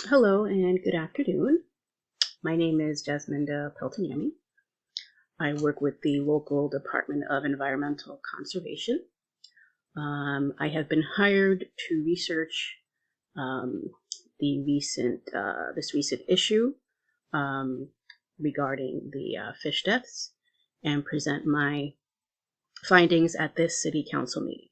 Hello and good afternoon. My name is Jasminda Peltaniemi. I work with the local Department of Environmental Conservation. I have been hired to research this recent issue regarding the fish deaths and present my findings at this City Council meeting.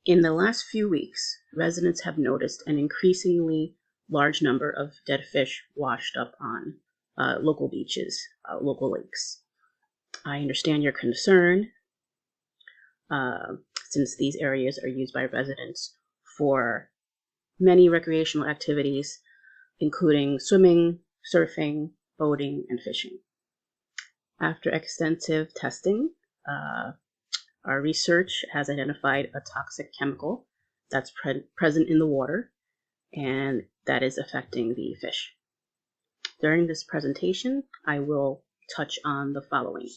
In the last few weeks, residents have noticed an increasingly large number of dead fish washed up on local beaches, local lakes. I understand your concern since these areas are used by residents for many recreational activities, including swimming, surfing, boating, and fishing. After extensive testing, our research has identified a toxic chemical that's present in the water and that is affecting the fish. During this presentation, I will touch on the following.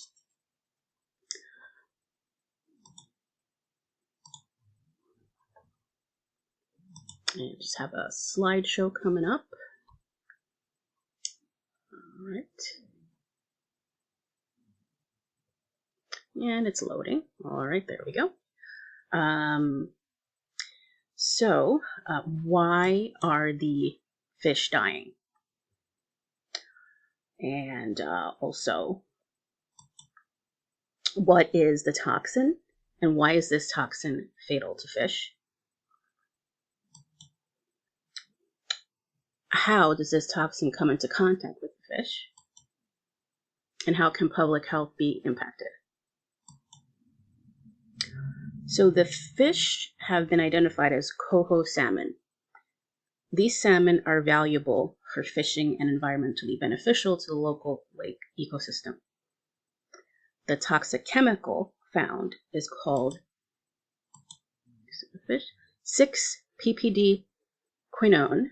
And just have a slideshow coming up. All right. And it's loading. All right, there we go. Why are the fish dying? And also, what is the toxin? And why is this toxin fatal to fish? How does this toxin come into contact with the fish? And how can public health be impacted? So the fish have been identified as coho salmon. These salmon are valuable for fishing and environmentally beneficial to the local lake ecosystem. The toxic chemical found is called 6-PPD-Quinone.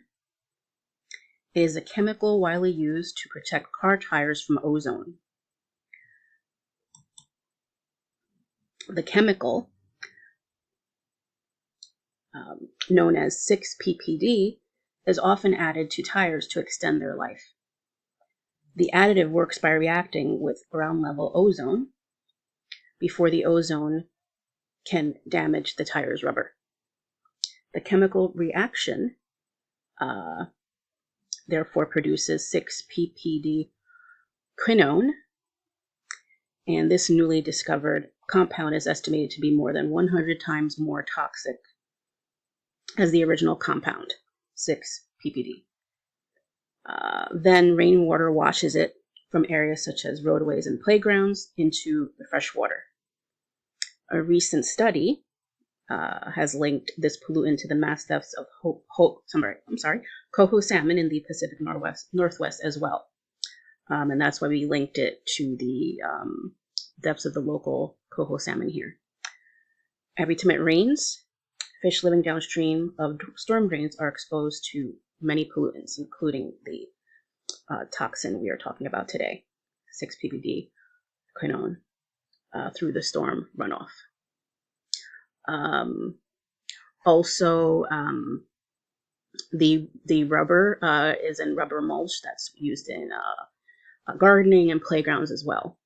It is a chemical widely used to protect car tires from ozone. The chemical, known as 6-PPD, is often added to tires to extend their life. The additive works by reacting with ground level ozone before the ozone can damage the tire's rubber. The chemical reaction therefore produces 6-PPD-Quinone, and this newly discovered compound is estimated to be more than 100 times more toxic as the original compound, 6-PPD. Then rainwater washes it from areas such as roadways and playgrounds into the fresh water. A recent study has linked this pollutant to the mass deaths of coho salmon in the Pacific Northwest as well. And that's why we linked it to the deaths of the local coho salmon here. Every time it rains, fish living downstream of storm drains are exposed to many pollutants, including the toxin we are talking about today, 6-PPD-Quinone, through the storm runoff. The rubber is in rubber mulch that's used in gardening and playgrounds as well.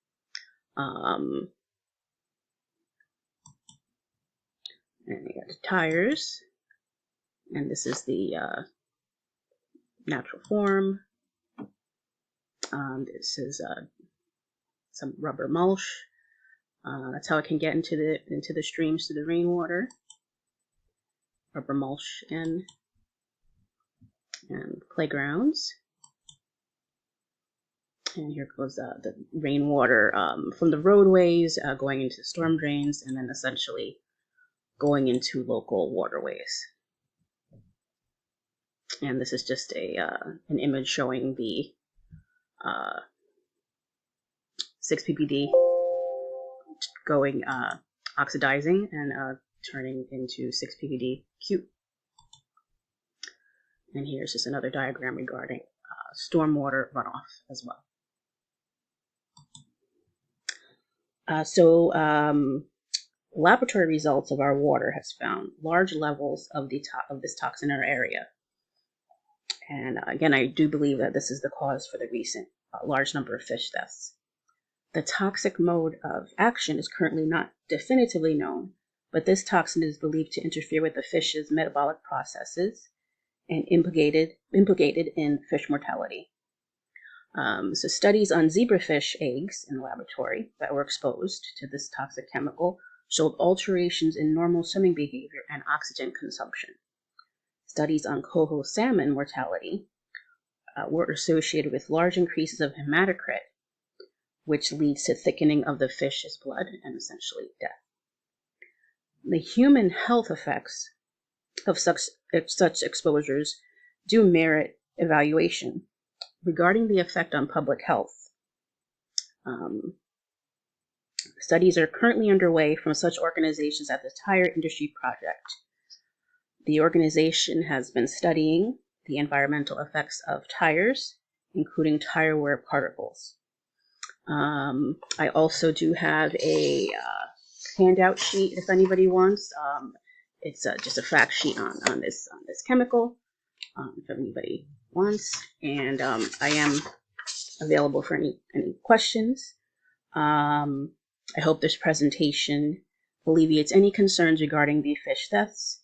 And you got the tires, and this is the natural form. This is some rubber mulch. That's how it can get into the streams through the rainwater. Rubber mulch and playgrounds. And here goes the rainwater from the roadways going into storm drains, and then essentially going into local waterways. And this is just an image showing the 6-PPD going oxidizing and turning into 6-PPD-Q. And here's just another diagram regarding stormwater runoff as well. Laboratory results of our water has found large levels of this toxin in our area. And again, I do believe that this is the cause for the recent large number of fish deaths. The toxic mode of action is currently not definitively known, but this toxin is believed to interfere with the fish's metabolic processes and implicated in fish mortality. So studies on zebrafish eggs in the laboratory that were exposed to this toxic chemical showed alterations in normal swimming behavior and oxygen consumption. Studies on coho salmon mortality were associated with large increases of hematocrit, which leads to thickening of the fish's blood and essentially death. The human health effects of such exposures do merit evaluation. Regarding the effect on public health, studies are currently underway from such organizations as the Tire Industry Project. The organization has been studying the environmental effects of tires, including tire wear particles. I also do have a handout sheet if anybody wants. It's just a fact sheet on this chemical, if anybody wants, and I am available for any questions. I hope this presentation alleviates any concerns regarding the fish deaths.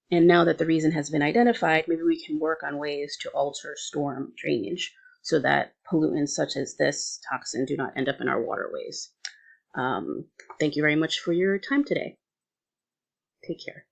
And now that the reason has been identified, maybe we can work on ways to alter storm drainage so that pollutants such as this toxin do not end up in our waterways. Thank you very much for your time today. Take care.